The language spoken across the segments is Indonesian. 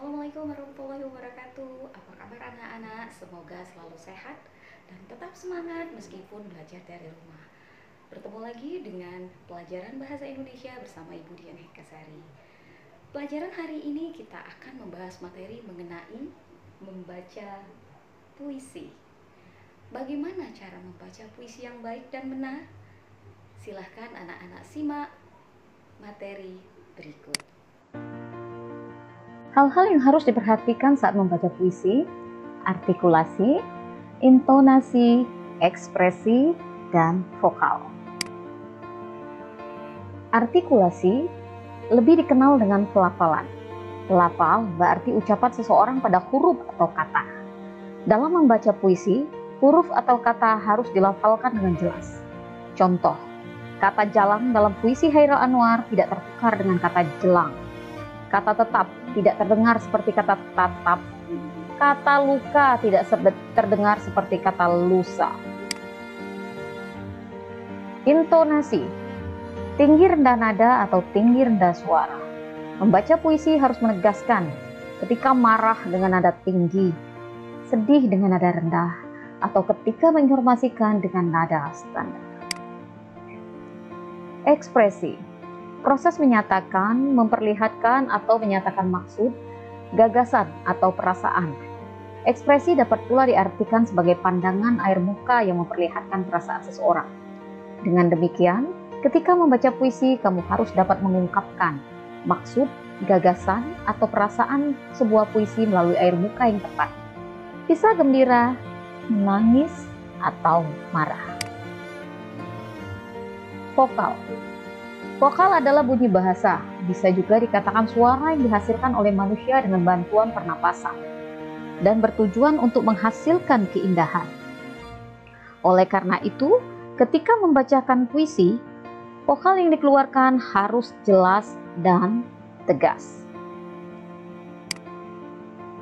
Assalamualaikum warahmatullahi wabarakatuh. Apa kabar anak-anak? Semoga selalu sehat dan tetap semangat meskipun belajar dari rumah. Bertemu lagi dengan pelajaran bahasa Indonesia bersama Ibu Dian Hekasari. Pelajaran hari ini kita akan membahas materi mengenai membaca puisi. Bagaimana cara membaca puisi yang baik dan benar? Silahkan anak-anak simak materi berikut. Hal-hal yang harus diperhatikan saat membaca puisi: artikulasi, intonasi, ekspresi, dan vokal. Artikulasi lebih dikenal dengan pelafalan. Pelafal berarti ucapan seseorang pada huruf atau kata. Dalam membaca puisi, huruf atau kata harus dilafalkan dengan jelas. Contoh, kata jalang dalam puisi Hairil Anwar tidak tertukar dengan kata jelang. Kata tetap tidak terdengar seperti kata tatap. Kata luka tidak terdengar seperti kata lusa. Intonasi, tinggi rendah nada atau tinggi rendah suara. Membaca puisi harus menegaskan ketika marah dengan nada tinggi, sedih dengan nada rendah, atau ketika menginformasikan dengan nada standar. Ekspresi, proses menyatakan, memperlihatkan, atau menyatakan maksud, gagasan, atau perasaan. Ekspresi dapat pula diartikan sebagai pandangan air muka yang memperlihatkan perasaan seseorang. Dengan demikian, ketika membaca puisi, kamu harus dapat mengungkapkan maksud, gagasan, atau perasaan sebuah puisi melalui air muka yang tepat. Bisa gembira, menangis, atau marah. Vokal. Vokal adalah bunyi bahasa, bisa juga dikatakan suara yang dihasilkan oleh manusia dengan bantuan pernapasan, dan bertujuan untuk menghasilkan keindahan. Oleh karena itu, ketika membacakan puisi, vokal yang dikeluarkan harus jelas dan tegas.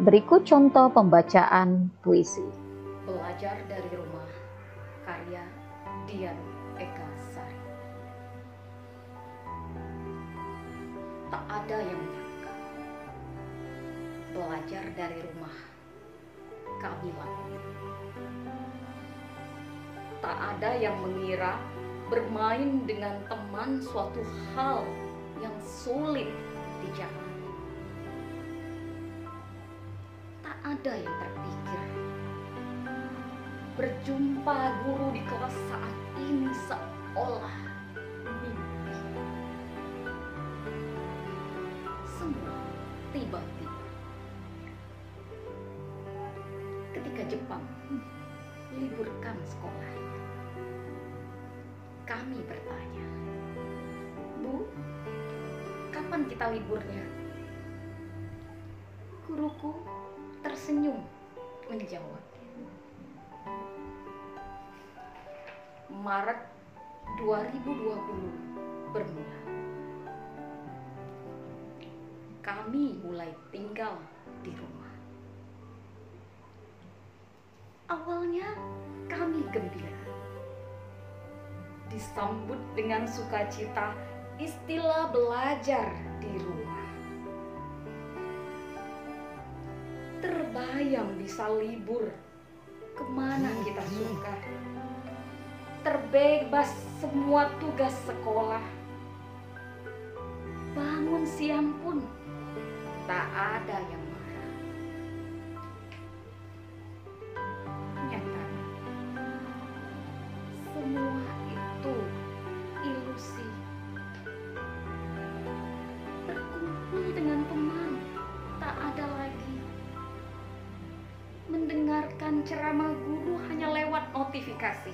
Berikut contoh pembacaan puisi. Belajar dari rumah, karya Dian Ekasari. Tak ada yang menyangka belajar dari rumah kami lakukan. Tak ada yang mengira bermain dengan teman suatu hal yang sulit dijalani. Tak ada yang terpikir berjumpa guru di kelas saat ini seolah mimpi. Semua tiba-tiba. Ketika Jepang liburkan sekolah, kami bertanya, "Bu, kapan kita liburnya?" Guruku tersenyum menjawab, "Maret 2020 bermula. Kami mulai tinggal di rumah." Awalnya kami gembira, disambut dengan sukacita istilah belajar di rumah. Terbayang bisa libur kemana kita suka, terbebas semua tugas sekolah. Bangun siang pun tak ada yang marah. Nyatanya, semua itu ilusi. Berkumpul dengan teman tak ada lagi. Mendengarkan ceramah guru hanya lewat notifikasi.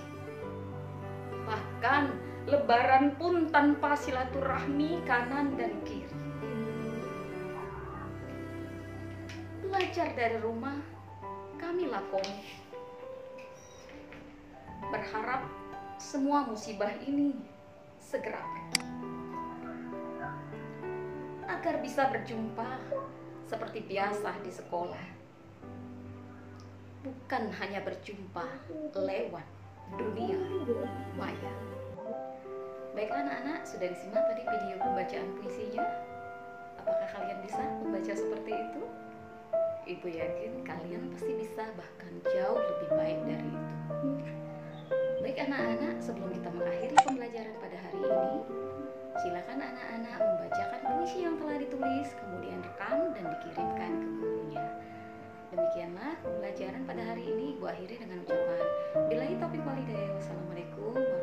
Bahkan lebaran pun tanpa silaturahmi kanan dan kiri. Belajar dari rumah kami lakoni. Berharap semua musibah ini segera pergi, agar bisa berjumpa seperti biasa di sekolah. Bukan hanya berjumpa lewat dunia maya. Baiklah anak-anak, sudah disimak tadi video pembacaan puisinya. Apakah kalian bisa membaca seperti itu? Ibu yakin kalian pasti bisa bahkan jauh lebih baik dari itu. Baik anak-anak, sebelum kita mengakhiri pembelajaran pada hari ini, silakan anak-anak membacakan puisi yang telah ditulis, kemudian rekam dan dikirimkan ke gurunya. Demikianlah pembelajaran pada hari ini. Ibu akhiri dengan ucapan billahi taufiq walhidayah. Wassalamualaikum